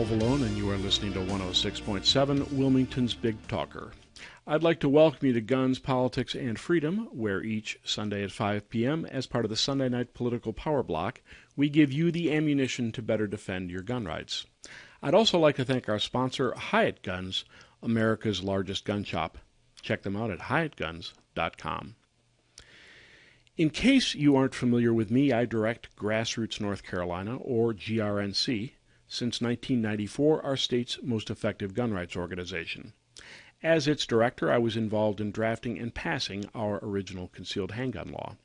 Provolone, and you are listening to 106.7 Wilmington's Big Talker. I'd like to welcome you to Guns, Politics, and Freedom, where each Sunday at 5 p.m., as part of the Sunday Night Political Power Block, we give you the ammunition to better defend your gun rights. I'd also like to thank our sponsor, Hyatt Guns, America's largest gun shop. Check them out at hyattguns.com. In case you aren't familiar with me, I direct Grassroots North Carolina, or GRNC, since 1994, our state's most effective gun rights organization. As its director, I was involved in drafting and passing our original concealed handgun law.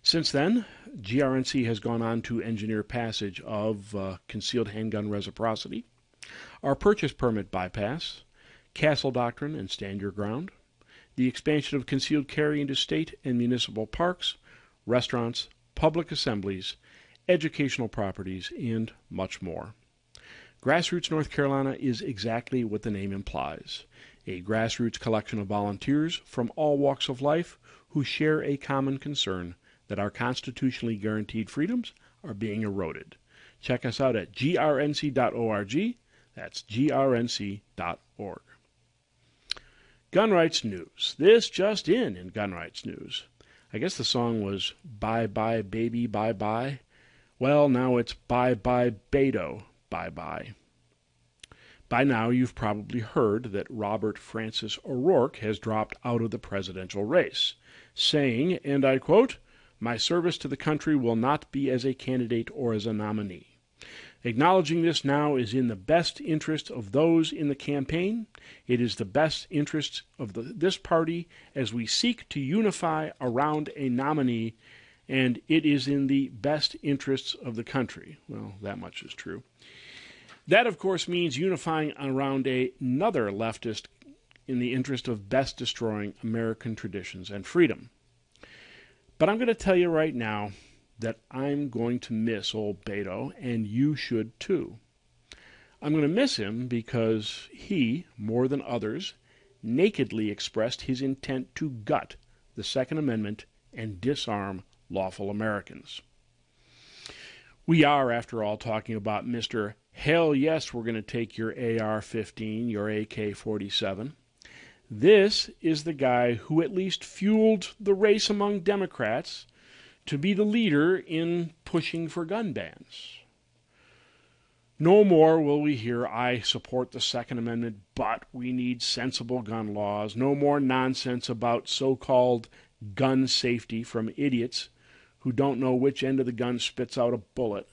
Since then, GRNC has gone on to engineer passage of concealed handgun reciprocity, our purchase permit bypass, castle doctrine and stand your ground, the expansion of concealed carry into state and municipal parks, restaurants, public assemblies, educational properties, and much more. Grassroots North Carolina is exactly what the name implies, a grassroots collection of volunteers from all walks of life who share a common concern that our constitutionally guaranteed freedoms are being eroded. Check us out at grnc.org. That's grnc.org. Gun rights news. This just in gun rights news. I guess the song was Bye Bye Baby Bye Bye. Well, now it's Bye Bye Beto Bye Bye. By now, you've probably heard that Robert Francis O'Rourke has dropped out of the presidential race, saying, and I quote, "My service to the country will not be as a candidate or as a nominee. Acknowledging this now is in the best interest of those in the campaign. It is the best interest of this party as we seek to unify around a nominee, and it is in the best interests of the country." Well, that much is true. That, of course, means unifying around another leftist in the interest of best destroying American traditions and freedom. But I'm going to tell you right now that I'm going to miss old Beto, and you should too. I'm going to miss him because he, more than others, nakedly expressed his intent to gut the Second Amendment and disarm lawful Americans. We are, after all, talking about Mr. Hell yes, we're going to take your AR-15, your AK-47. This is the guy who at least fueled the race among Democrats to be the leader in pushing for gun bans. No more will we hear, "I support the Second Amendment, but we need sensible gun laws." No more nonsense about so-called gun safety from idiots who don't know which end of the gun spits out a bullet.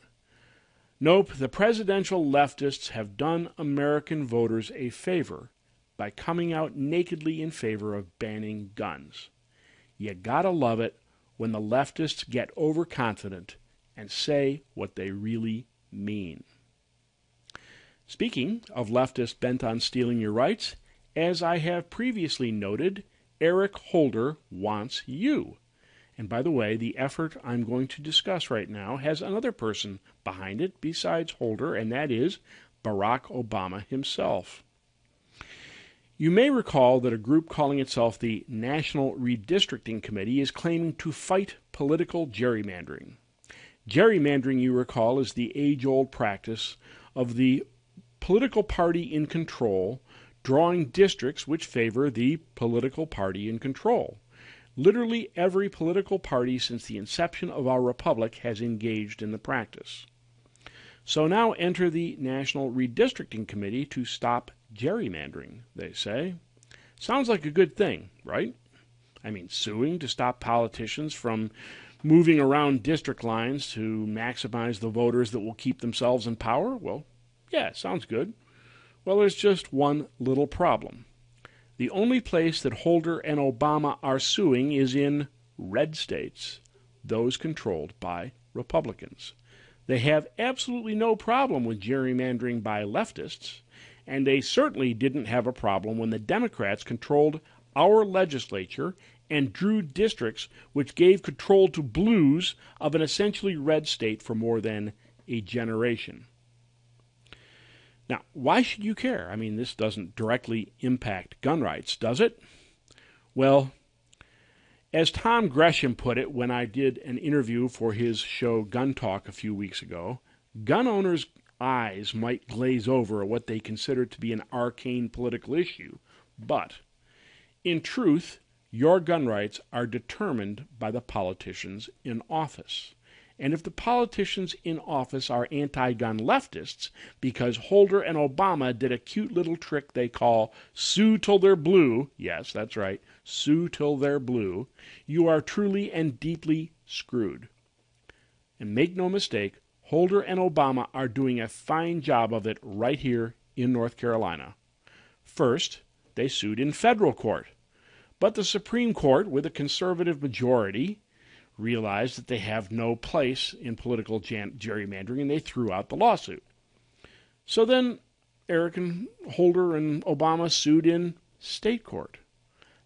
Nope, the presidential leftists have done American voters a favor by coming out nakedly in favor of banning guns. You gotta love it when the leftists get overconfident and say what they really mean. Speaking of leftists bent on stealing your rights, as I have previously noted, Eric Holder wants you. And by the way, the effort I'm going to discuss right now has another person behind it besides Holder, and that is Barack Obama himself. You may recall that a group calling itself the National Redistricting Committee is claiming to fight political gerrymandering. Gerrymandering, you recall, is the age-old practice of the political party in control drawing districts which favor the political party in control. Literally every political party since the inception of our republic has engaged in the practice. So now enter the National Redistricting Committee to stop gerrymandering, they say. Sounds like a good thing, right? I mean, suing to stop politicians from moving around district lines to maximize the voters that will keep themselves in power? Well, yeah, sounds good. Well, there's just one little problem. The only place that Holder and Obama are suing is in red states, those controlled by Republicans. They have absolutely no problem with gerrymandering by leftists, and they certainly didn't have a problem when the Democrats controlled our legislature and drew districts which gave control to blues of an essentially red state for more than a generation. Now, why should you care? I mean, this doesn't directly impact gun rights, does it? Well, as Tom Gresham put it when I did an interview for his show Gun Talk a few weeks ago, gun owners eyes might glaze over at what they consider to be an arcane political issue, but in truth, your gun rights are determined by the politicians in office. And if the politicians in office are anti-gun leftists, because Holder and Obama did a cute little trick they call sue till they're blue, yes, that's right, sue till they're blue, you are truly and deeply screwed. And make no mistake, Holder and Obama are doing a fine job of it right here in North Carolina. First, they sued in federal court. But the Supreme Court, with a conservative majority, realized that they have no place in political gerrymandering, and they threw out the lawsuit. So then Eric and Holder and Obama sued in state court.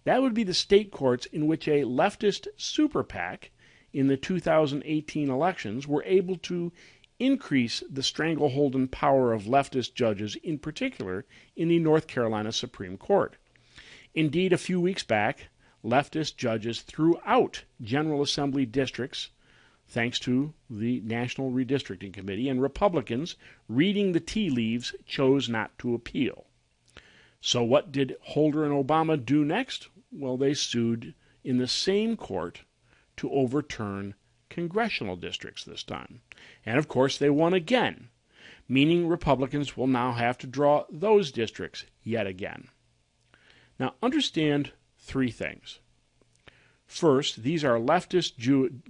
That would be the state courts in which a leftist super PAC in the 2018 elections were able to increase the stranglehold power of leftist judges, in particular in the North Carolina Supreme Court. Indeed, a few weeks back, leftist judges threw out General Assembly districts thanks to the National Redistricting Committee, and Republicans, reading the tea leaves, chose not to appeal. So what did Holder and Obama do next? Well, they sued in the same court to overturn congressional districts this time. And of course, they won again, meaning Republicans will now have to draw those districts yet again. Now, understand three things. First, these are leftist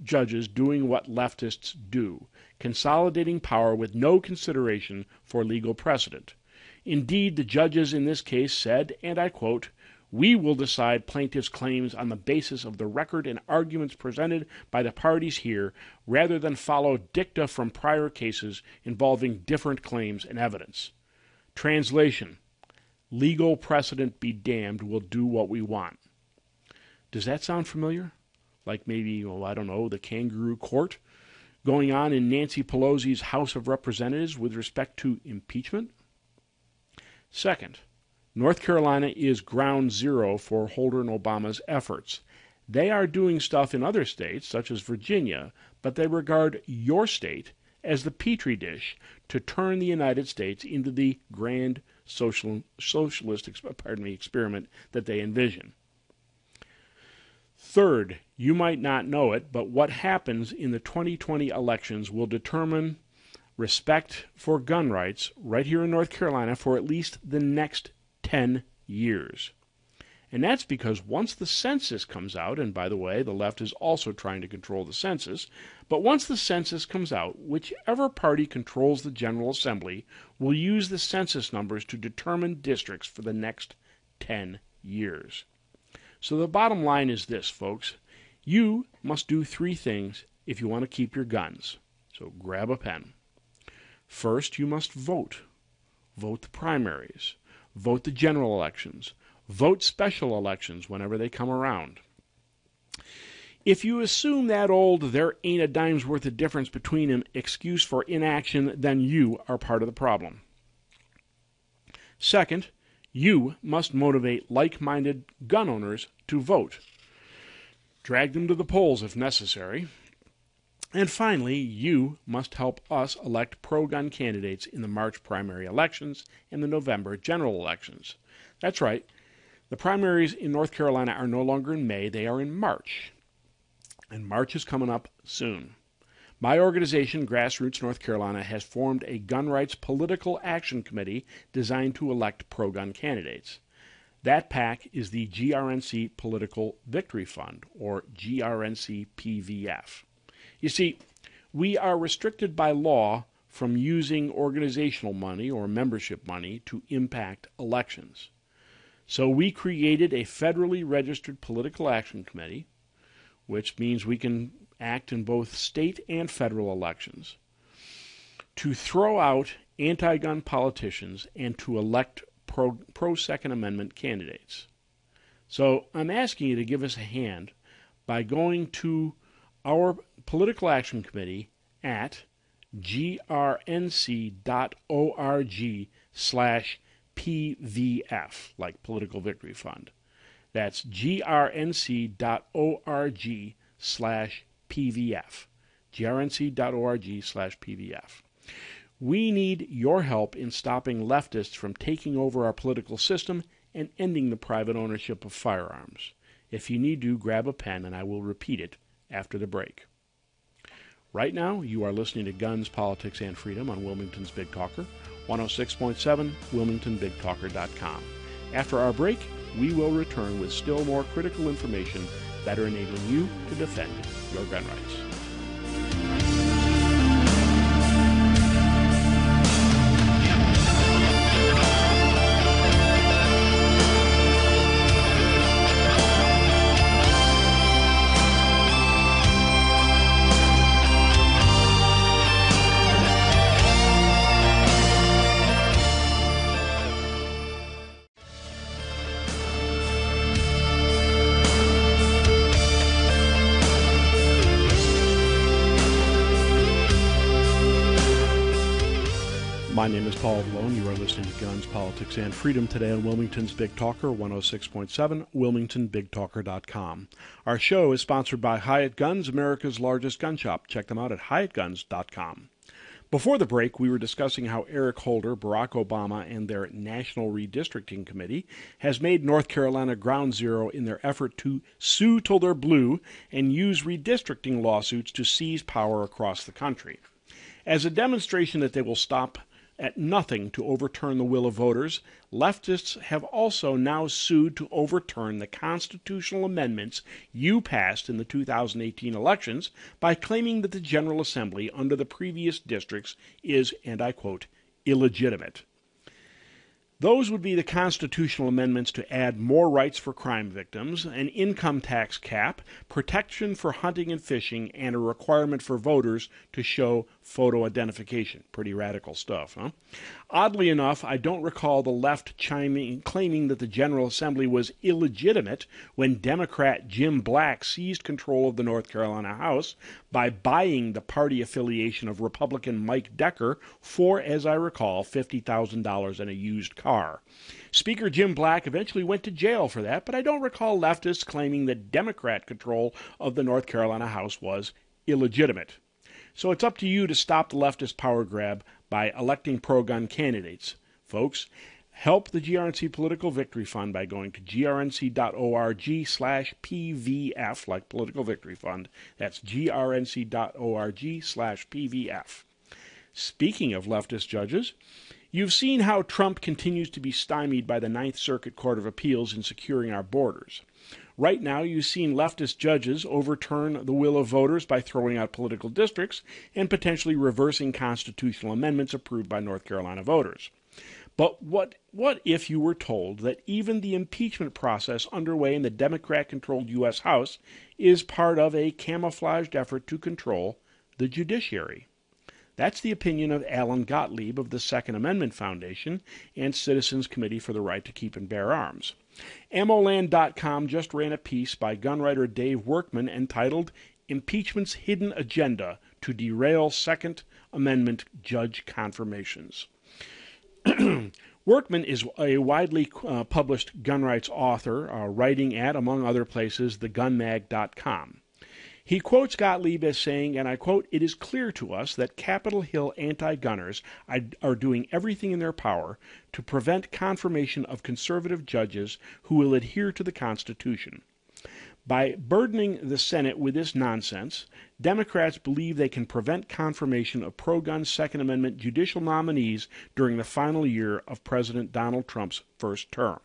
judges doing what leftists do, consolidating power with no consideration for legal precedent. Indeed, the judges in this case said, and I quote, "We will decide plaintiffs' claims on the basis of the record and arguments presented by the parties here, rather than follow dicta from prior cases involving different claims and evidence." Translation: legal precedent be damned, we'll do what we want. Does that sound familiar? Like maybe, I don't know, the kangaroo court going on in Nancy Pelosi's House of Representatives with respect to impeachment? Second, North Carolina is ground zero for Holder and Obama's efforts. They are doing stuff in other states, such as Virginia, but they regard your state as the petri dish to turn the United States into the grand socialist experiment that they envision. Third, you might not know it, but what happens in the 2020 elections will determine respect for gun rights right here in North Carolina for at least the next 10 years. And that's because once the census comes out, and by the way, the left is also trying to control the census, but once the census comes out, whichever party controls the General Assembly will use the census numbers to determine districts for the next 10 years. So the bottom line is this, folks. You must do three things if you want to keep your guns. So grab a pen. First, you must vote. Vote the primaries. Vote the general elections. Vote special elections whenever they come around. If you assume that old "there ain't a dime's worth of difference between them" excuse for inaction, then you are part of the problem. Second, you must motivate like-minded gun owners to vote. Drag them to the polls if necessary. And finally, you must help us elect pro-gun candidates in the March primary elections and the November general elections. That's right. The primaries in North Carolina are no longer in May, they are in March. And March is coming up soon. My organization, Grassroots North Carolina, has formed a gun rights political action committee designed to elect pro-gun candidates. That PAC is the GRNC Political Victory Fund, or GRNC PVF. You see, we are restricted by law from using organizational money or membership money to impact elections. So we created a federally registered political action committee, which means we can act in both state and federal elections, to throw out anti-gun politicians and to elect pro-Second Amendment candidates. So I'm asking you to give us a hand by going to our political action committee at grnc.org/PVF, like Political Victory Fund. That's grnc.org/PVF. grnc.org/PVF. We need your help in stopping leftists from taking over our political system and ending the private ownership of firearms. If you need to, grab a pen and I will repeat it after the break. Right now, you are listening to Guns, Politics, and Freedom on Wilmington's Big Talker, 106.7, WilmingtonBigTalker.com. After our break, we will return with still more critical information better enabling you to defend your gun rights. My name is Paul Blown. You are listening to Guns, Politics, and Freedom today on Wilmington's Big Talker, 106.7, WilmingtonBigTalker.com. Our show is sponsored by Hyatt Guns, America's largest gun shop. Check them out at HyattGuns.com. Before the break, we were discussing how Eric Holder, Barack Obama, and their National Redistricting Committee has made North Carolina ground zero in their effort to sue till they're blue and use redistricting lawsuits to seize power across the country. As a demonstration that they will stop at nothing to overturn the will of voters, leftists have also now sued to overturn the constitutional amendments you passed in the 2018 elections by claiming that the General Assembly under the previous districts is, and I quote, illegitimate. Those would be the constitutional amendments to add more rights for crime victims, an income tax cap, protection for hunting and fishing, and a requirement for voters to show photo identification. Pretty radical stuff, huh? Oddly enough, I don't recall the left claiming that the General Assembly was illegitimate when Democrat Jim Black seized control of the North Carolina House by buying the party affiliation of Republican Mike Decker for, as I recall, $50,000 in a used car. Speaker Jim Black eventually went to jail for that, but I don't recall leftists claiming that Democrat control of the North Carolina House was illegitimate. So it's up to you to stop the leftist power grab by electing pro-gun candidates. Folks, help the GRNC Political Victory Fund by going to grnc.org/PVF, like Political Victory Fund. That's grnc.org/PVF. Speaking of leftist judges, you've seen how Trump continues to be stymied by the Ninth Circuit Court of Appeals in securing our borders. Right now, you've seen leftist judges overturn the will of voters by throwing out political districts and potentially reversing constitutional amendments approved by North Carolina voters. But what if you were told that even the impeachment process underway in the Democrat-controlled U.S. House is part of a camouflaged effort to control the judiciary? That's the opinion of Alan Gottlieb of the Second Amendment Foundation and Citizens Committee for the Right to Keep and Bear Arms. AmmoLand.com just ran a piece by gun writer Dave Workman entitled Impeachment's Hidden Agenda to Derail Second Amendment Judge Confirmations. Workman is a widely published gun rights author, writing at, among other places, thegunmag.com. He quotes Gottlieb as saying, and I quote, "It is clear to us that Capitol Hill anti-gunners are doing everything in their power to prevent confirmation of conservative judges who will adhere to the Constitution. By burdening the Senate with this nonsense, Democrats believe they can prevent confirmation of pro-gun Second Amendment judicial nominees during the final year of President Donald Trump's first term."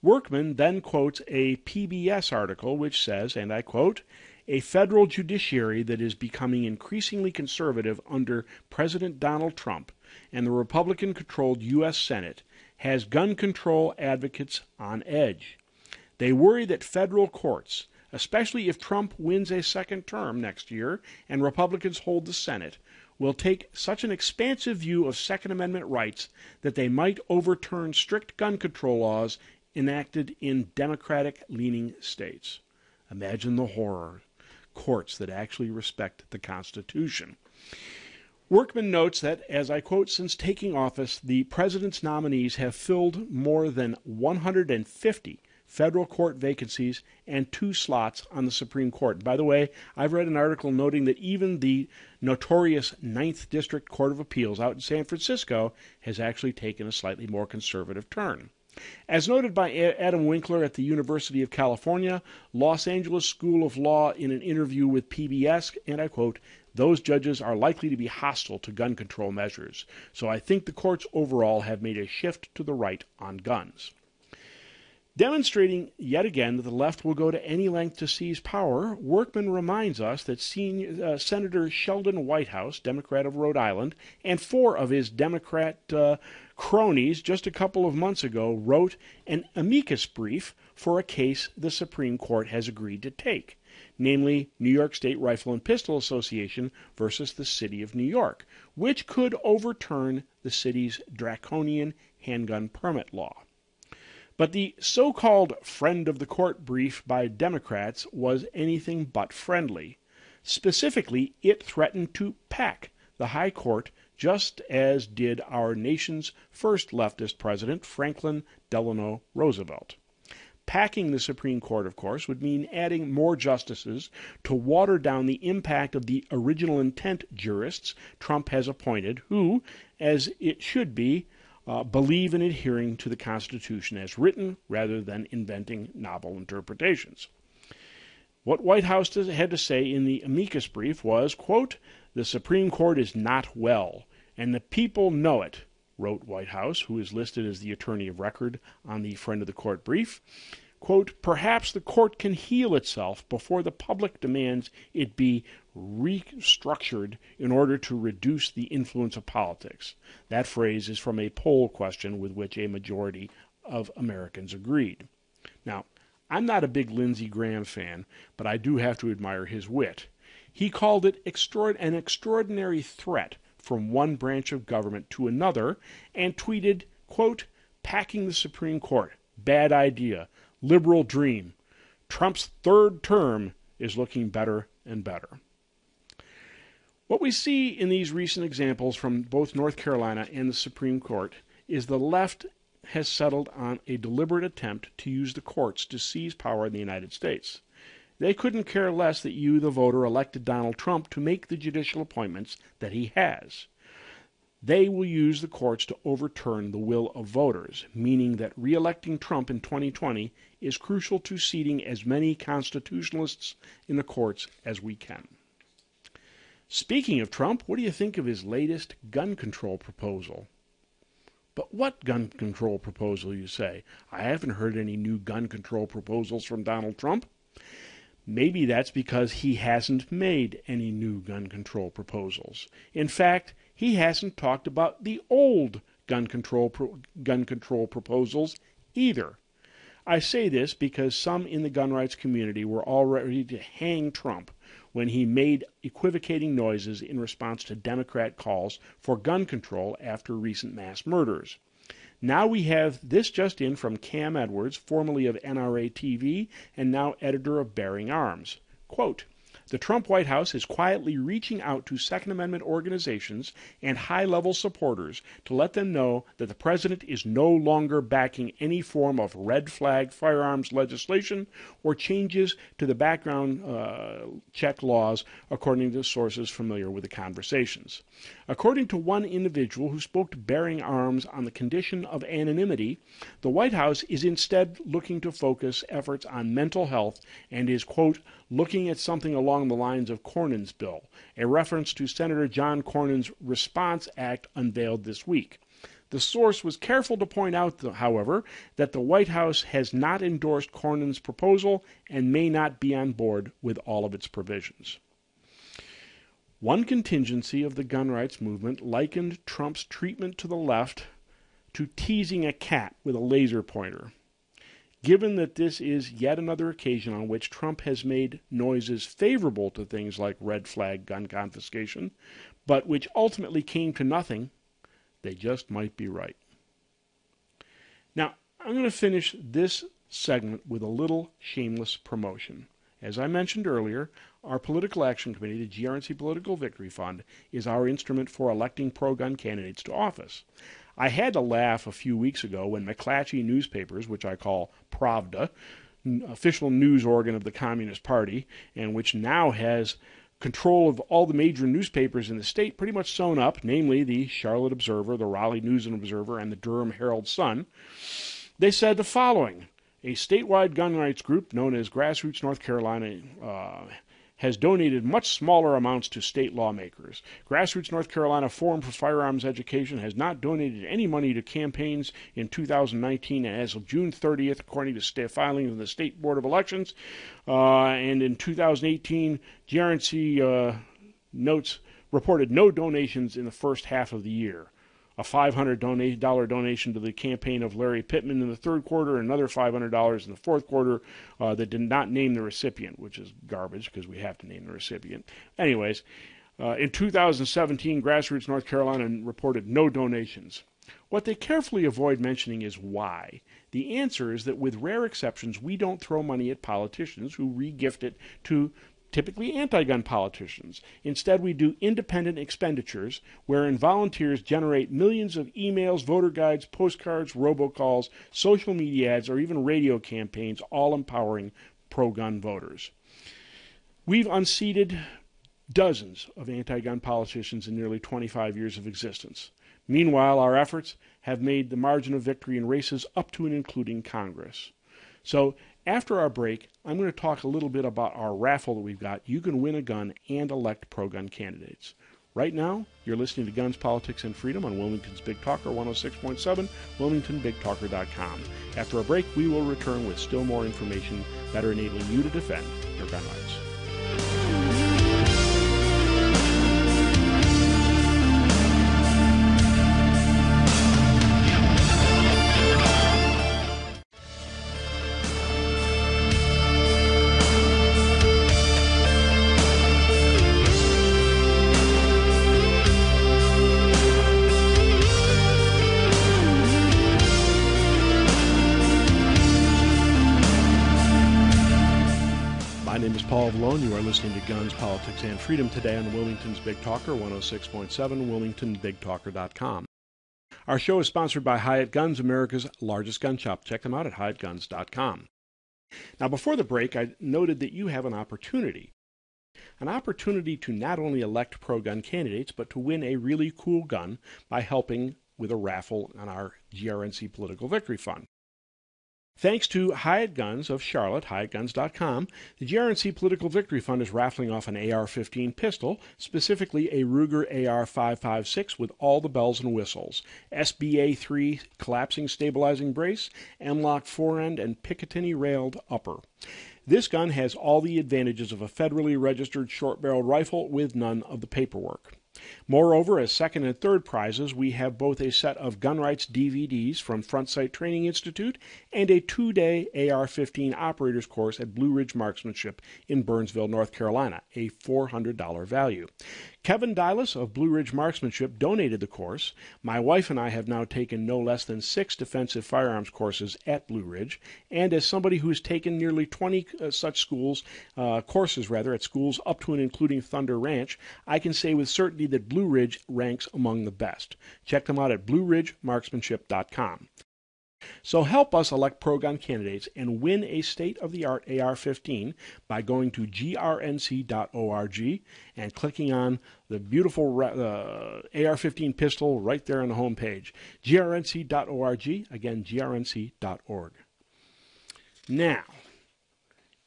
Workman then quotes a PBS article which says, and I quote, "A federal judiciary that is becoming increasingly conservative under President Donald Trump and the Republican-controlled U.S. Senate has gun control advocates on edge. They worry that federal courts, especially if Trump wins a second term next year and Republicans hold the Senate, will take such an expansive view of Second Amendment rights that they might overturn strict gun control laws enacted in Democratic-leaning states." Imagine the horror. Courts that actually respect the Constitution. Workman notes that, as I quote, "Since taking office, the president's nominees have filled more than 150 federal court vacancies, and 2 slots on the Supreme Court. By the way, I've read an article noting that even the notorious 9th District Court of Appeals out in San Francisco has actually taken a slightly more conservative turn. As noted by Adam Winkler at the University of California, Los Angeles School of Law in an interview with PBS, and I quote, "Those judges are likely to be hostile to gun control measures, so I think the courts overall have made a shift to the right on guns." Demonstrating yet again that the left will go to any length to seize power, Workman reminds us that Senator Sheldon Whitehouse, Democrat of Rhode Island, and 4 of his Democrat cronies just a couple of months ago wrote an amicus brief for a case the Supreme Court has agreed to take, namely New York State Rifle and Pistol Association versus the City of New York, which could overturn the city's draconian handgun permit law. But the so-called friend of the court brief by Democrats was anything but friendly. Specifically, it threatened to pack the High Court just as did our nation's first leftist president, Franklin Delano Roosevelt. Packing the Supreme Court, of course, would mean adding more justices to water down the impact of the original intent jurists Trump has appointed, who, as it should be, believe in adhering to the Constitution as written rather than inventing novel interpretations. What Whitehouse had to say in the amicus brief was, quote, "The Supreme Court is not well, and the people know it," wrote Whitehouse, who is listed as the attorney of record on the friend of the court brief. Quote, "Perhaps the court can heal itself before the public demands it be restructured in order to reduce the influence of politics." That phrase is from a poll question with which a majority of Americans agreed. Now, I'm not a big Lindsey Graham fan, but I do have to admire his wit. He called it an extraordinary threat from one branch of government to another and tweeted, quote, "Packing the Supreme Court, bad idea. Liberal dream. Trump's 3rd term is looking better and better." What we see in these recent examples from both North Carolina and the Supreme Court is the left has settled on a deliberate attempt to use the courts to seize power in the United States. They couldn't care less that you, the voter, elected Donald Trump to make the judicial appointments that he has. They will use the courts to overturn the will of voters, meaning that re-electing Trump in 2020 is crucial to seating as many constitutionalists in the courts as we can. Speaking of Trump, what do you think of his latest gun control proposal? But what gun control proposal, you say? I haven't heard any new gun control proposals from Donald Trump. Maybe that's because he hasn't made any new gun control proposals. In fact, he hasn't talked about the old gun control proposals either. I say this because some in the gun rights community were all ready to hang Trump when he made equivocating noises in response to Democrat calls for gun control after recent mass murders. Now we have this just in from Cam Edwards, formerly of NRA TV and now editor of Bearing Arms. Quote, "The Trump White House is quietly reaching out to Second Amendment organizations and high-level supporters to let them know that the president is no longer backing any form of red flag firearms legislation or changes to the background check laws, according to sources familiar with the conversations. According to one individual who spoke to Bearing Arms on the condition of anonymity, the White House is instead looking to focus efforts on mental health and is, quote, looking at something along the lines of Cornyn's bill, a reference to Senator John Cornyn's Response Act unveiled this week. The source was careful to point out, however, that the White House has not endorsed Cornyn's proposal and may not be on board with all of its provisions. One contingency of the gun rights movement likened Trump's treatment to the left to teasing a cat with a laser pointer. Given that this is yet another occasion on which Trump has made noises favorable to things like red flag gun confiscation, but which ultimately came to nothing, they just might be right. Now, I'm going to finish this segment with a little shameless promotion. As I mentioned earlier, our Political Action Committee, the GRNC Political Victory Fund, is our instrument for electing pro-gun candidates to office. I had to laugh a few weeks ago when McClatchy newspapers, which I call Pravda, official news organ of the Communist Party, and which now has control of all the major newspapers in the state, pretty much sewn up, namely the Charlotte Observer, the Raleigh News and Observer, and the Durham Herald-Sun. They said the following: a statewide gun rights group known as Grassroots North Carolina has donated much smaller amounts to state lawmakers. Grassroots North Carolina Forum for Firearms Education has not donated any money to campaigns in 2019, and as of June 30th, according to filings of the State Board of Elections, and in 2018, GRNC notes reported no donations in the first half of the year. A $500 donation to the campaign of Larry Pittman in the third quarter, and another $500 in the fourth quarter that did not name the recipient, which is garbage because we have to name the recipient. Anyways, in 2017, Grassroots North Carolina reported no donations. What they carefully avoid mentioning is why. The answer is that with rare exceptions, we don't throw money at politicians who re-gift it to typically anti-gun politicians. Instead, we do independent expenditures wherein volunteers generate millions of emails, voter guides, postcards, robocalls, social media ads, or even radio campaigns, all empowering pro-gun voters. We've unseated dozens of anti-gun politicians in nearly 25 years of existence. Meanwhile, our efforts have made the margin of victory in races up to and including Congress. So, after our break, I'm going to talk a little bit about our raffle that we've got. You can win a gun and elect pro-gun candidates. Right now, you're listening to Guns, Politics, and Freedom on Wilmington's Big Talker 106.7, WilmingtonBigTalker.com. After a break, we will return with still more information better enabling you to defend your gun rights. You are listening to Guns, Politics, and Freedom today on Wilmington's Big Talker 106.7, WilmingtonBigTalker.com. Our show is sponsored by Hyatt Guns, America's largest gun shop. Check them out at HyattGuns.com. Now, before the break, I noted that you have an opportunity to not only elect pro-gun candidates, but to win a really cool gun by helping with a raffle on our GRNC Political Victory Fund. Thanks to Hyatt Guns of Charlotte, HyattGuns.com, the GRNC Political Victory Fund is raffling off an AR-15 pistol, specifically a Ruger AR-556 with all the bells and whistles, SBA-3 collapsing stabilizing brace, M-LOK forend, and Picatinny railed upper. This gun has all the advantages of a federally registered short-barreled rifle with none of the paperwork. Moreover, as second and third prizes, we have both a set of gun rights DVDs from Front Sight Training Institute and a 2-day AR-15 operators course at Blue Ridge Marksmanship in Burnsville, North Carolina, a $400 value. Kevin Dylas of Blue Ridge Marksmanship donated the course. My wife and I have now taken no less than 6 defensive firearms courses at Blue Ridge, and as somebody who has taken nearly 20 such courses at schools up to and including Thunder Ranch, I can say with certainty that Blue Ridge ranks among the best. Check them out at BlueRidgeMarksmanship.com. So help us elect pro-gun candidates and win a state-of-the-art AR-15 by going to grnc.org and clicking on the beautiful AR-15 pistol right there on the home page. grnc.org, again, grnc.org. Now,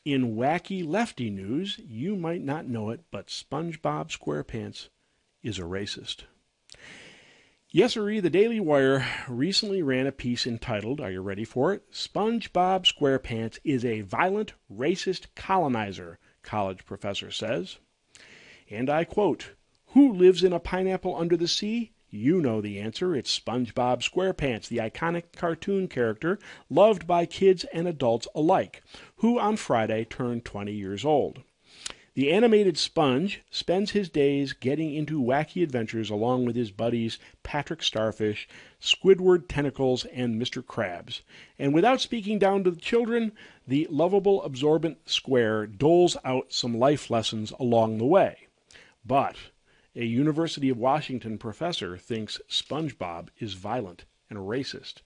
in wacky lefty news, you might not know it, but SpongeBob SquarePants is a racist. Yes-sirree, the Daily Wire recently ran a piece entitled, are you ready for it? SpongeBob SquarePants is a violent, racist colonizer, college professor says. And I quote, "Who lives in a pineapple under the sea? You know the answer. It's SpongeBob SquarePants, the iconic cartoon character loved by kids and adults alike, who on Friday turned 20 years old. The animated sponge spends his days getting into wacky adventures along with his buddies Patrick Starfish, Squidward Tentacles, and Mr. Krabs. And without speaking down to the children, the lovable, absorbent Square doles out some life lessons along the way. But A University of Washington professor thinks SpongeBob is violent and racist.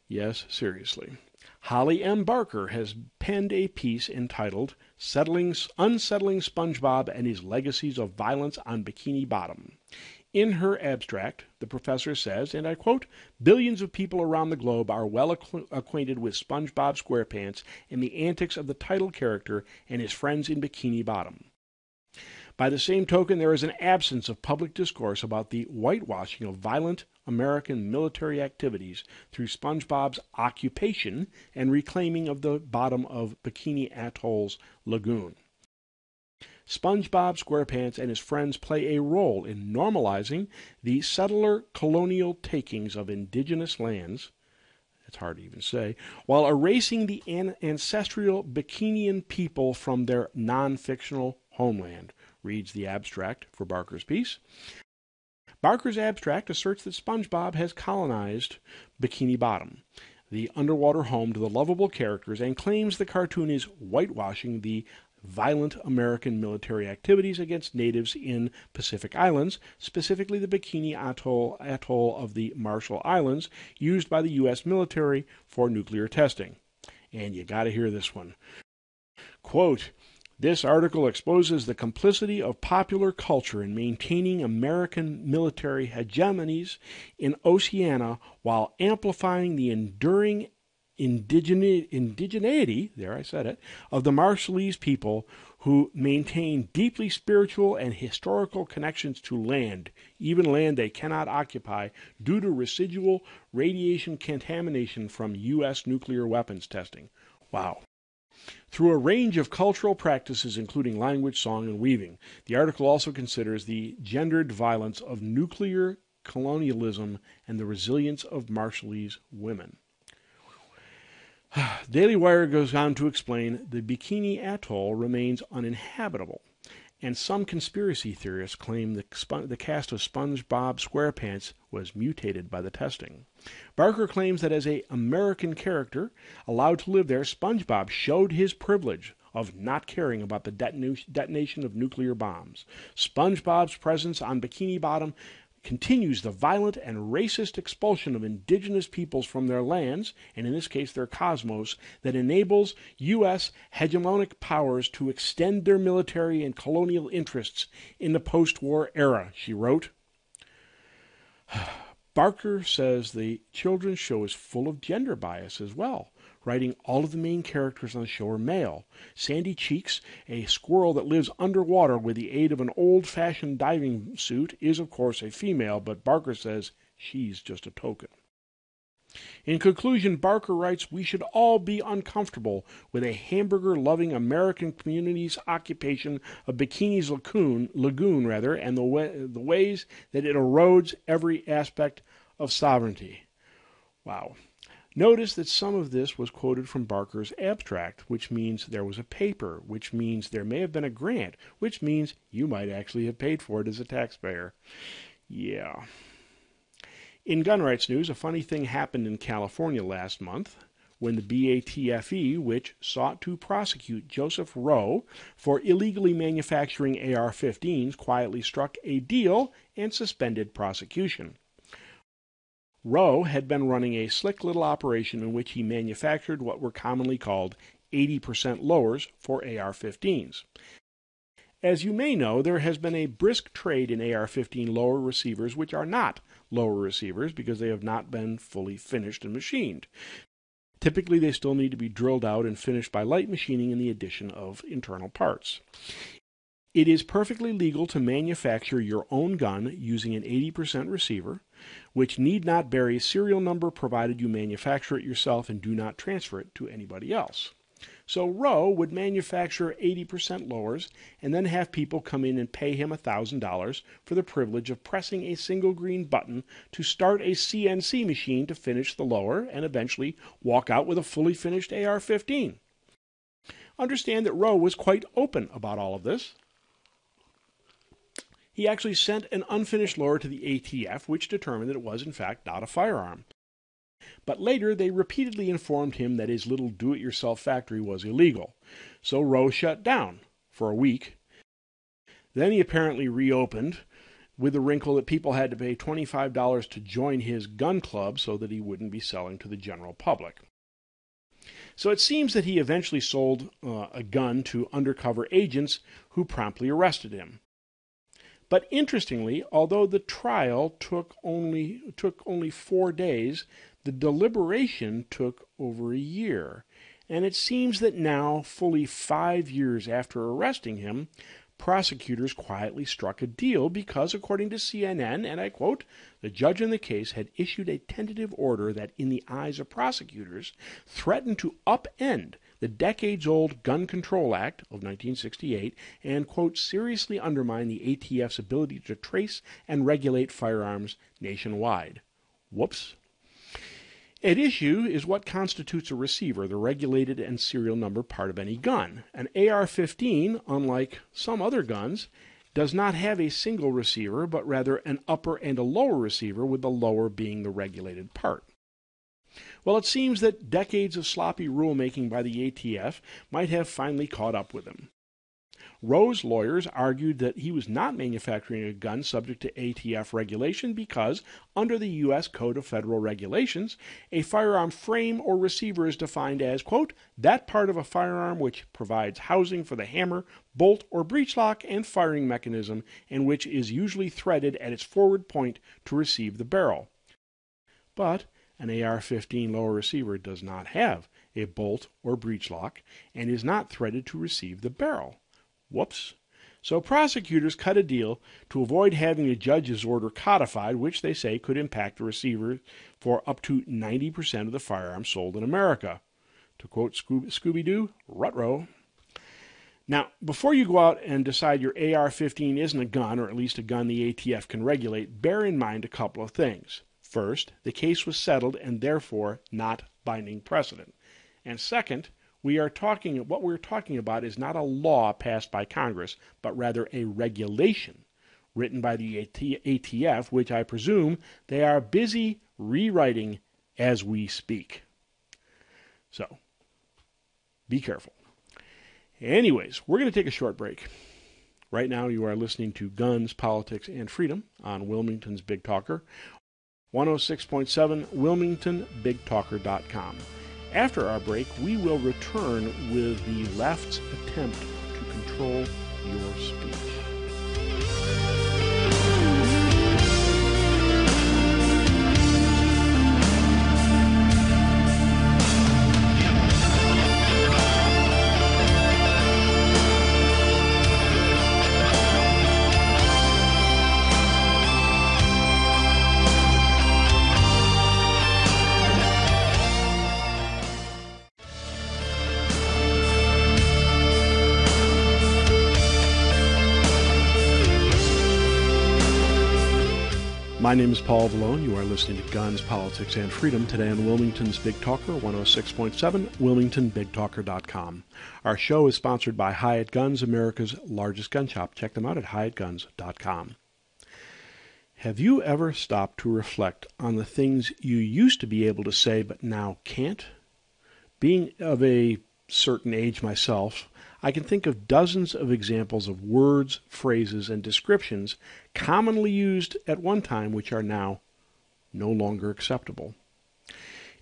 Yes, seriously. Holly M. Barker has penned a piece entitled Unsettling SpongeBob and His Legacies of Violence on Bikini Bottom. In her abstract, the professor says, and I quote, "Billions of people around the globe are well acquainted with SpongeBob SquarePants and the antics of the title character and his friends in Bikini Bottom. By the same token, there is an absence of public discourse about the whitewashing of violent American military activities through SpongeBob's occupation and reclaiming of the bottom of Bikini Atoll's lagoon. SpongeBob SquarePants and his friends play a role in normalizing the settler colonial takings of indigenous lands, it's hard to even say, while erasing the ancestral Bikinian people from their non-fictional homeland," reads the abstract for Barker's piece. Barker's abstract asserts that SpongeBob has colonized Bikini Bottom, the underwater home to the lovable characters, and claims the cartoon is whitewashing the violent American military activities against natives in Pacific Islands, specifically the Bikini Atoll of the Marshall Islands, used by the U.S. military for nuclear testing. And you gotta hear this one. Quote, "This article exposes the complicity of popular culture in maintaining American military hegemonies in Oceania while amplifying the enduring indigeneity, there I said it, of the Marshallese people who maintain deeply spiritual and historical connections to land, even land they cannot occupy due to residual radiation contamination from U.S. nuclear weapons testing." Wow. Through a range of cultural practices, including language, song, and weaving, the article also considers the gendered violence of nuclear colonialism and the resilience of Marshallese women. Daily Wire goes on to explain the Bikini Atoll remains uninhabitable, and some conspiracy theorists claim the cast of SpongeBob SquarePants was mutated by the testing. Barker claims that as an American character allowed to live there, SpongeBob showed his privilege of not caring about the detonation of nuclear bombs. SpongeBob's presence on Bikini Bottom continues the violent and racist expulsion of indigenous peoples from their lands, and in this case their cosmos, that enables U.S. hegemonic powers to extend their military and colonial interests in the post-war era, she wrote. Barker says the children's show is full of gender bias as well, writing all of the main characters on the show are male. Sandy Cheeks, a squirrel that lives underwater with the aid of an old-fashioned diving suit, is of course a female, but Barker says she's just a token. In conclusion, Barker writes, "We should all be uncomfortable with a hamburger-loving American community's occupation of Bikini's lagoon, and the ways that it erodes every aspect of sovereignty." Wow. Notice that some of this was quoted from Barker's abstract, which means there was a paper, which means there may have been a grant, which means you might actually have paid for it as a taxpayer. Yeah. In gun rights news, a funny thing happened in California last month when the BATFE, which sought to prosecute Joseph Rowe for illegally manufacturing AR-15s, quietly struck a deal and suspended prosecution. Rowe had been running a slick little operation in which he manufactured what were commonly called 80% lowers for AR-15s. As you may know, there has been a brisk trade in AR-15 lower receivers which are not lower receivers because they have not been fully finished and machined. Typically, they still need to be drilled out and finished by light machining and the addition of internal parts. It is perfectly legal to manufacture your own gun using an 80% receiver, which need not bear a serial number provided you manufacture it yourself and do not transfer it to anybody else. So Rowe would manufacture 80% lowers and then have people come in and pay him $1,000 for the privilege of pressing a single green button to start a CNC machine to finish the lower and eventually walk out with a fully finished AR-15. Understand that Rowe was quite open about all of this. He actually sent an unfinished lower to the ATF, which determined that it was in fact not a firearm. But later they repeatedly informed him that his little do-it-yourself factory was illegal. So Rowe shut down for a week. Then he apparently reopened with the wrinkle that people had to pay $25 to join his gun club so that he wouldn't be selling to the general public. So it seems that he eventually sold a gun to undercover agents who promptly arrested him. But interestingly, although the trial took only 4 days, the deliberation took over a year. And it seems that now, fully 5 years after arresting him, prosecutors quietly struck a deal because, according to CNN, and I quote, the judge in the case had issued a tentative order that, in the eyes of prosecutors, threatened to upend the decades-old Gun Control Act of 1968 and, quote, seriously undermine the ATF's ability to trace and regulate firearms nationwide. Whoops. At issue is what constitutes a receiver, the regulated and serial number part of any gun. An AR-15, unlike some other guns, does not have a single receiver, but rather an upper and a lower receiver, with the lower being the regulated part. Well, it seems that decades of sloppy rulemaking by the ATF might have finally caught up with him. Rowe's lawyers argued that he was not manufacturing a gun subject to ATF regulation because, under the U.S. Code of Federal Regulations, a firearm frame or receiver is defined as, quote, that part of a firearm which provides housing for the hammer, bolt, or breech lock and firing mechanism, and which is usually threaded at its forward point to receive the barrel. But an AR-15 lower receiver does not have a bolt or breech lock and is not threaded to receive the barrel. Whoops. So prosecutors cut a deal to avoid having a judge's order codified, which they say could impact the receiver for up to 90% of the firearms sold in America. To quote Scooby-Doo, ruh-roh. Now, before you go out and decide your AR-15 isn't a gun, or at least a gun the ATF can regulate, bear in mind a couple of things. First, the case was settled and therefore not binding precedent. And second, what we're talking about is not a law passed by Congress, but rather a regulation written by the ATF, which I presume they are busy rewriting as we speak. So, be careful. Anyways, we're going to take a short break. Right now you are listening to Guns, Politics, and Freedom on Wilmington's Big Talker, 106.7 WilmingtonBigTalker.com. After our break, we will return with the left's attempt to control your speech. My name is Paul Vallone. You are listening to Guns, Politics, and Freedom today on Wilmington's Big Talker, 106.7, WilmingtonBigTalker.com. Our show is sponsored by Hyatt Guns, America's largest gun shop. Check them out at HyattGuns.com. Have you ever stopped to reflect on the things you used to be able to say but now can't? Being of a certain age myself, I can think of dozens of examples of words, phrases, and descriptions commonly used at one time which are now no longer acceptable.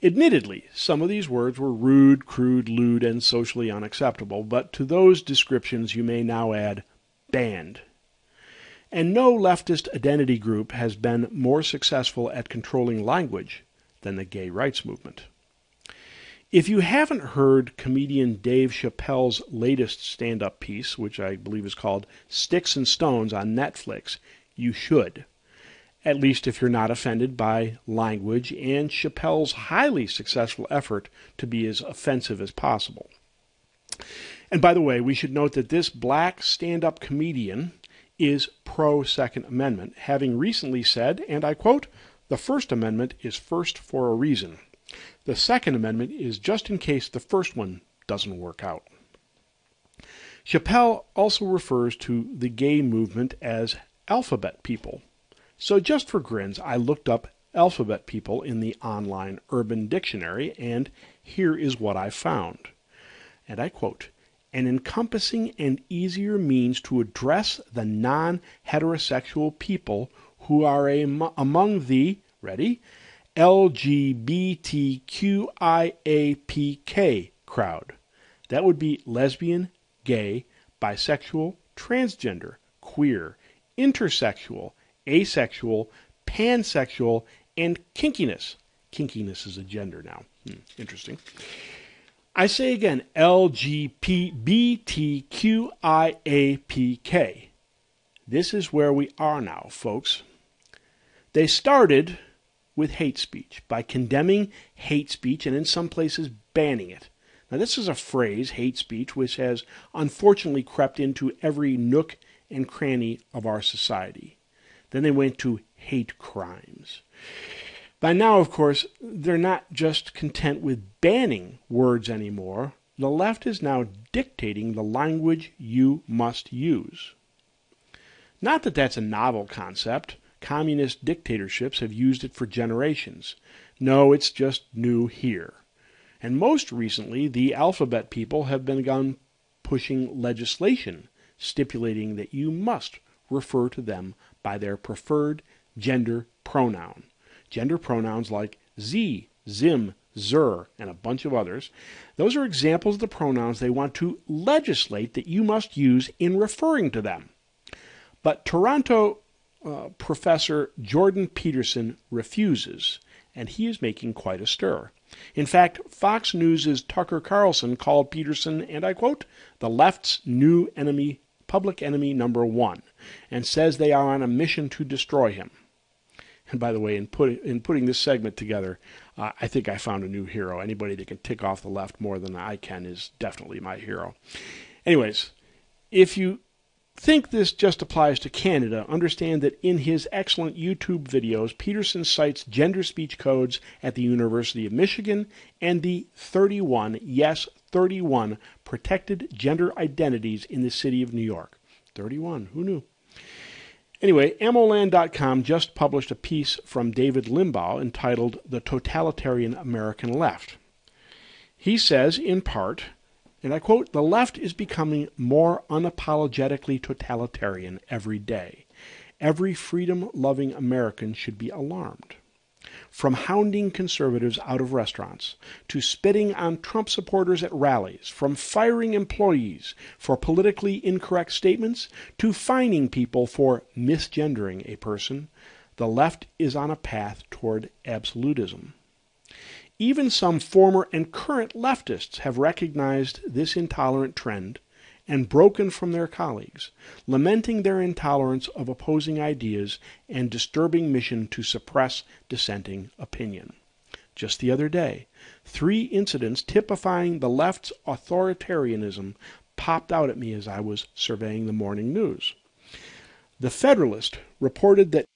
Admittedly, some of these words were rude, crude, lewd, and socially unacceptable, but to those descriptions you may now add banned. And no leftist identity group has been more successful at controlling language than the gay rights movement. If you haven't heard comedian Dave Chappelle's latest stand-up piece, which I believe is called Sticks and Stones on Netflix, you should. At least if you're not offended by language and Chappelle's highly successful effort to be as offensive as possible. And by the way, we should note that this black stand-up comedian is pro-Second Amendment, having recently said, and I quote, "The First Amendment is first for a reason. The Second Amendment is just in case the first one doesn't work out." Chappelle also refers to the gay movement as alphabet people. So just for grins, I looked up alphabet people in the online Urban Dictionary, and here is what I found. And I quote, an encompassing and easier means to address the non-heterosexual people who are among the, ready, LGBTQIAPK crowd. That would be lesbian, gay, bisexual, transgender, queer, intersexual, asexual, pansexual, and kinkiness. Kinkiness is a gender now. Interesting. I say again, LGBTQIAPK. This is where we are now, folks. They started with hate speech by condemning hate speech and in some places banning it. Now this is a phrase, hate speech, which has unfortunately crept into every nook and cranny of our society. Then they went to hate crimes. By now, of course, they're not just content with banning words anymore. The left is now dictating the language you must use. Not that that's a novel concept. Communist dictatorships have used it for generations. No, it's just new here. And most recently, the alphabet people have begun pushing legislation stipulating that you must refer to them by their preferred gender pronoun. Gender pronouns like sie, zim, zer, and a bunch of others. Those are examples of the pronouns they want to legislate that you must use in referring to them. But Toronto Professor Jordan Peterson refuses, and he is making quite a stir. In fact, Fox News' Tucker Carlson called Peterson, and I quote, the left's new enemy, public enemy number one, and says they are on a mission to destroy him. And by the way, in putting this segment together, I think I found a new hero. Anybody that can tick off the left more than I can is definitely my hero. Anyways, if you think this just applies to Canada, understand that in his excellent YouTube videos, Peterson cites gender speech codes at the University of Michigan and the 31, yes, 31 protected gender identities in the city of New York. 31, who knew? Anyway, AmmoLand.com just published a piece from David Limbaugh entitled The Totalitarian American Left. He says, in part, and I quote, the left is becoming more unapologetically totalitarian every day. Every freedom-loving American should be alarmed. From hounding conservatives out of restaurants, to spitting on Trump supporters at rallies, from firing employees for politically incorrect statements, to fining people for misgendering a person, the left is on a path toward absolutism. Even some former and current leftists have recognized this intolerant trend and broken from their colleagues, lamenting their intolerance of opposing ideas and disturbing mission to suppress dissenting opinion. Just the other day, 3 incidents typifying the left's authoritarianism popped out at me as I was surveying the morning news. The Federalist reported that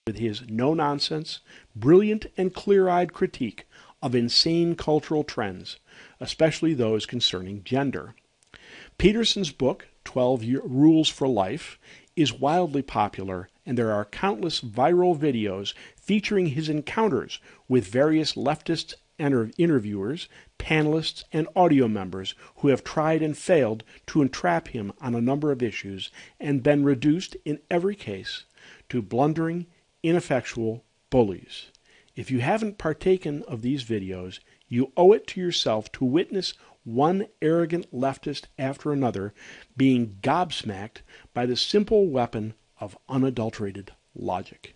with his no-nonsense, brilliant and clear-eyed critique of insane cultural trends, especially those concerning gender. Peterson's book, 12 Rules for Life, is wildly popular, and there are countless viral videos featuring his encounters with various leftist interviewers, panelists, and audio members who have tried and failed to entrap him on a number of issues and been reduced, in every case, to blundering, ineffectual bullies. If you haven't partaken of these videos, you owe it to yourself to witness one arrogant leftist after another being gobsmacked by the simple weapon of unadulterated logic.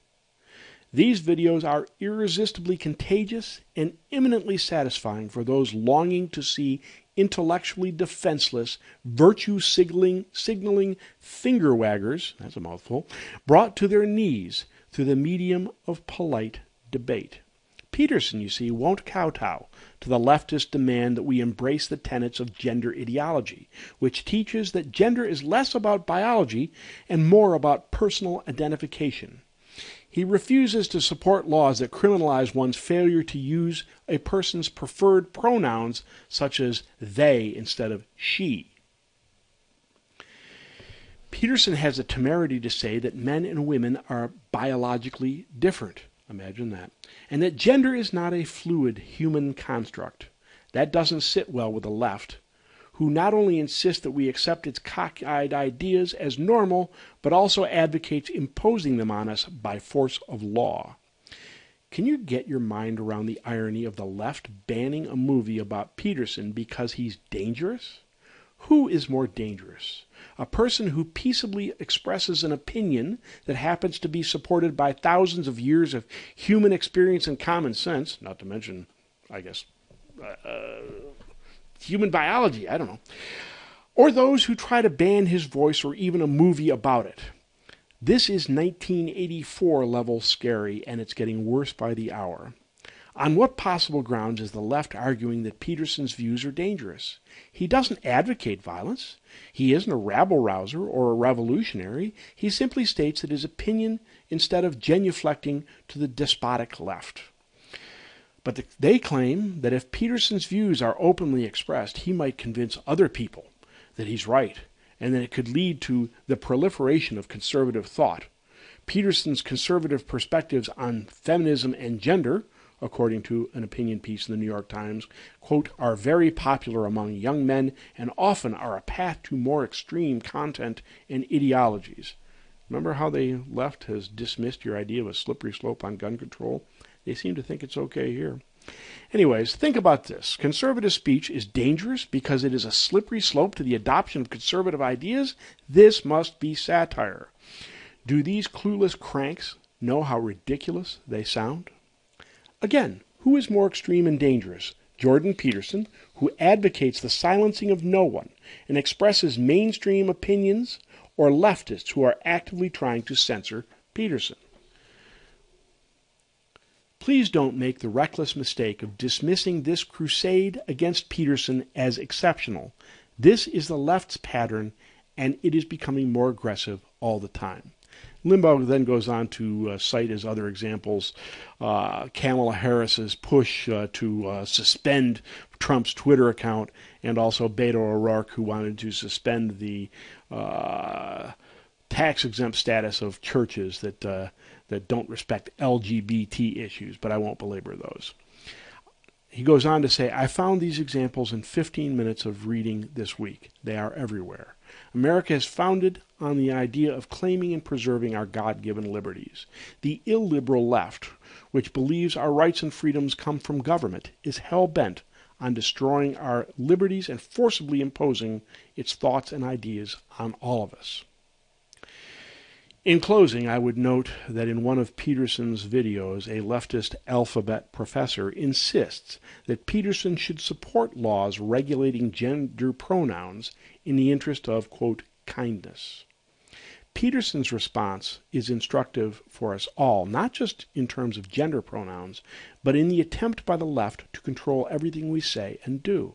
These videos are irresistibly contagious and eminently satisfying for those longing to see intellectually defenseless, virtue-signaling finger-waggers, that's a mouthful, brought to their knees through the medium of polite debate. Peterson, you see, won't kowtow to the leftist demand that we embrace the tenets of gender ideology, which teaches that gender is less about biology and more about personal identification. He refuses to support laws that criminalize one's failure to use a person's preferred pronouns, such as they instead of she. Peterson has the temerity to say that men and women are biologically different. Imagine that. And that gender is not a fluid human construct. That doesn't sit well with the left, who not only insist that we accept its cockeyed ideas as normal, but also advocates imposing them on us by force of law. Can you get your mind around the irony of the left banning a movie about Peterson because he's dangerous? Who is more dangerous? A person who peaceably expresses an opinion that happens to be supported by thousands of years of human experience and common sense, not to mention, I guess, human biology, I don't know, or those who try to ban his voice or even a movie about it. This is 1984 level scary, and it's getting worse by the hour. On what possible grounds is the left arguing that Peterson's views are dangerous? He doesn't advocate violence. He isn't a rabble-rouser or a revolutionary. He simply states that his opinion instead of genuflecting to the despotic left. But they claim that if Peterson's views are openly expressed, he might convince other people that he's right, and that it could lead to the proliferation of conservative thought. Peterson's conservative perspectives on feminism and gender, according to an opinion piece in the New York Times, quote, are very popular among young men and often are a path to more extreme content and ideologies. Remember how the left has dismissed your idea of a slippery slope on gun control? They seem to think it's okay here. Anyways, think about this. Conservative speech is dangerous because it is a slippery slope to the adoption of conservative ideas. This must be satire. Do these clueless cranks know how ridiculous they sound? Again, who is more extreme and dangerous? Jordan Peterson, who advocates the silencing of no one and expresses mainstream opinions, or leftists who are actively trying to censor Peterson? Please don't make the reckless mistake of dismissing this crusade against Peterson as exceptional. This is the left's pattern, and it is becoming more aggressive all the time. Limbaugh then goes on to cite as other examples Kamala Harris's push to suspend Trump's Twitter account, and also Beto O'Rourke, who wanted to suspend the tax-exempt status of churches that don't respect LGBT issues, but I won't belabor those. He goes on to say, I found these examples in 15 minutes of reading this week. They are everywhere. America is founded on the idea of claiming and preserving our God-given liberties. The illiberal left, which believes our rights and freedoms come from government, is hell-bent on destroying our liberties and forcibly imposing its thoughts and ideas on all of us. In closing, I would note that in one of Peterson's videos, a leftist alphabet professor insists that Peterson should support laws regulating gender pronouns in the interest of, quote, kindness. Peterson's response is instructive for us all, not just in terms of gender pronouns, but in the attempt by the left to control everything we say and do.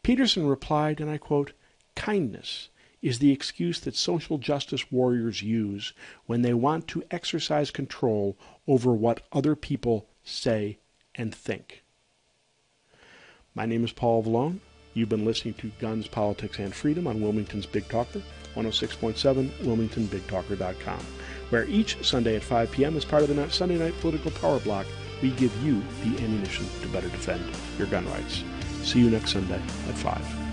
Peterson replied, and I quote, kindness is the excuse that social justice warriors use when they want to exercise control over what other people say and think. My name is Paul Vallone. You've been listening to Guns, Politics, and Freedom on Wilmington's Big Talker, 106.7, WilmingtonBigTalker.com, where each Sunday at 5 p.m. as part of the Sunday Night Political Power Block, we give you the ammunition to better defend your gun rights. See you next Sunday at 5.